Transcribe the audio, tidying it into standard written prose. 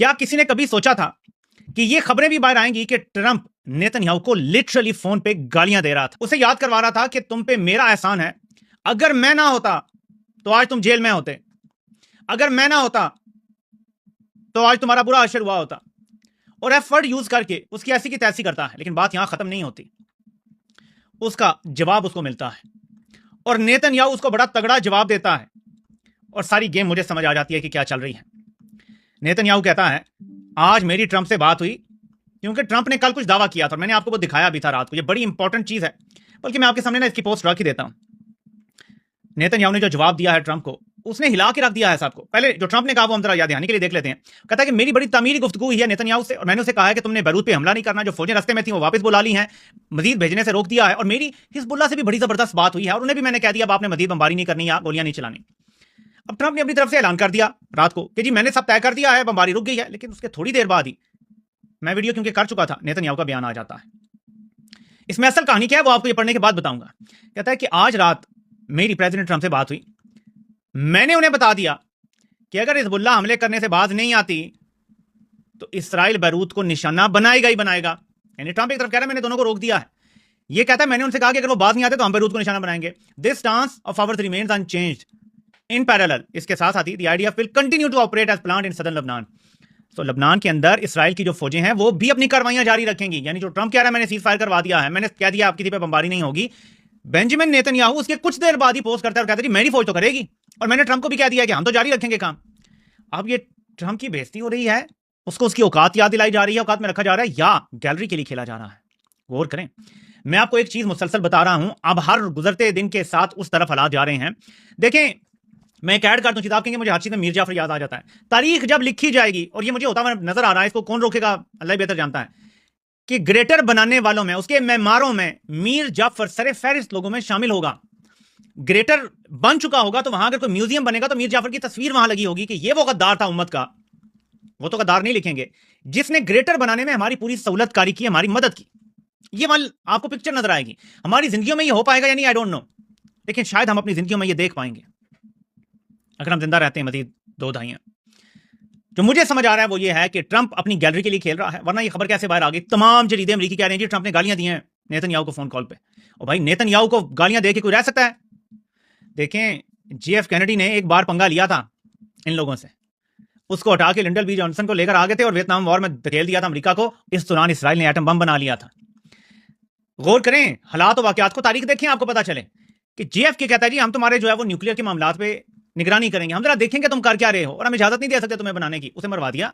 क्या किसी ने कभी सोचा था कि ये खबरें भी बाहर आएंगी कि ट्रंप नेतन्याहू को लिटरली फोन पे गालियां दे रहा था, उसे याद करवा रहा था कि तुम पे मेरा एहसान है, अगर मैं ना होता तो आज तुम जेल में होते, अगर मैं ना होता तो आज तुम्हारा बुरा असर हुआ होता। और एफर्ड यूज करके उसकी ऐसी की तैसी करता है। लेकिन बात यहां खत्म नहीं होती, उसका जवाब उसको मिलता है और नेतन्याहू उसको बड़ा तगड़ा जवाब देता है और सारी गेम मुझे समझ आ जाती है कि क्या चल रही है। नेतन्याहू कहता है आज मेरी ट्रंप से बात हुई, क्योंकि ट्रंप ने कल कुछ दावा किया था और मैंने आपको वो दिखाया भी था रात को। ये बड़ी इंपॉर्टेंट चीज है, बल्कि मैं आपके सामने ना इसकी पोस्ट रख ही देता हूं। नेतन्याहू ने जो जवाब दिया है ट्रंप को, उसने हिला के रख दिया है सबको। पहले जो ट्रंप ने कहा वो हम जरा याद दहानी के लिए देख लेते हैं। कहता है कि मेरी बड़ी तमीरी गुफ्तगू हुई है नेतन्याहू से और मैंने उसे कहा है कि तुमने बैरूत पे हमला नहीं करना, जो फौजें रास्ते में थी वो वापस बुला ली हैं, मजीद भेजने से रोक दिया है, और मेरी हिजबुल्लाह से भी बड़ी जबरदस्त बात हुई है और उन्हें भी मैंने कह दिया अब आपने मजीद बमबारी नहीं करनी या गोलियां नहीं चलानी। अब ट्रंप ने अपनी तरफ से ऐलान कर दिया रात को कि जी मैंने सब तय कर दिया है, बमबारी रुक गई है। लेकिन उसके थोड़ी देर बाद ही, मैं वीडियो क्योंकि कर चुका था, नेतन्याहू का बयान आ जाता है। इसमें असल कहानी क्या है वो आपको ये पढ़ने के बाद बताऊंगा। कहता है कि आज रात मेरी प्रेसिडेंट ट्रंप से बात हुई, मैंने उन्हें बता दिया कि अगर हिजबुल्लाह हमले करने से बाज नहीं आती तो इसराइल बैरूत को निशाना बनाएगा ही बनाएगा। यानी ट्रंप एक तरफ कह रहा है मैंने दोनों को रोक दिया है, ये कहता है मैंने उनसे कहा कि अगर वो बाज नहीं आते तो हम बैरूत को निशाना बनाएंगे। This stance of ours remains unchanged in parallel. इसके साथ साथ ही the IDF will continue to operate as planned in southern Lebanon. तो लेबनान के अंदर इसराइल की जो फौजें हैं वो भी अपनी कार्रवाइयां जारी रखेंगी। यानी जो ट्रंप कह रहा है मैंने सीज फायर करवा दिया है, मैंने कह दिया आप किसी पे बमबारी नहीं होगी, बेंजामिन नेतन्याहू उसके कुछ देर बाद ही पोस्ट करता है और कहता है मेरी फौज तो करेगी और मैंने ट्रंप को भी कह दिया कि हम तो जारी रखेंगे काम। अब ये ट्रंप की बेइज्जती हो रही है, उसको उसकी औकात याद दिलाई जा रही है, औकात में रखा जा रहा है या गैलरी के लिए खेला जा रहा है। गौर करें, मैं आपको एक चीज मुसलसल बता रहा हूं, अब हर गुजरते दिन के साथ उस तरफ हालात जा रहे हैं। देखें, मैं एक ऐड करता हूं, किताब कहेंगे मुझे हर चीज में मीर जाफर याद आ जाता है। तारीख जब लिखी जाएगी, और ये मुझे होता हुआ नजर आ रहा है, इसको कौन रोकेगा अल्लाह बेहतर जानता है, कि ग्रेटर बनाने वालों में, उसके मेमारों में मीर जाफर सरे फहरिस्त लोगों में शामिल होगा। ग्रेटर बन चुका होगा तो वहां अगर कोई म्यूजियम बनेगा तो मीर जाफर की तस्वीर वहां लगी होगी कि ये वो गद्दार था उम्मत का। वो तो गद्दार नहीं लिखेंगे, जिसने ग्रेटर बनाने में हमारी पूरी सहूलतकारी की, हमारी मदद की। ये वाल आपको पिक्चर नजर आएगी। हमारी जिंदगियों में ये हो पाएगा या नहीं आई डोंट नो, लेकिन शायद हम अपनी जिंदगियों में ये देख पाएंगे अगर हम जिंदा रहते हैं मजीद 2 दहाइयां। जो मुझे समझ आ रहा है वो ये है कि ट्रंप अपनी गैलरी के लिए खेल रहा है, वरना ये खबर कैसे बाहर आ गई। तमाम जरीदे अमरीकी कह रहे हैं जी ट्रंप ने गालियां दी हैं नेतन्याहू को फोन कॉल पे। और भाई नेतन्याहू को गालियां दे के कोई रह सकता है? देखें, JF कैनेडी ने एक बार पंगा लिया था इन लोगों से, उसको हटा के लिंडन बी जॉनसन को लेकर आ गए थे और वियतनाम वॉर में धकेल दिया था अमेरिका को। इस दौरान इसराइल ने एटम बम बना लिया था। गौर करें हालात और वाकयात को, तारीख देखें, आपको पता चले कि JF कहता है जी हम तुम्हारे जो है वो न्यूक्लियर के मामलात पे निगरानी करेंगे, हम जरा देखेंगे तुम कर क्या रहे हो और हम इजाजत नहीं दे सकते तुम्हें बनाने की। उसे मरवा दिया।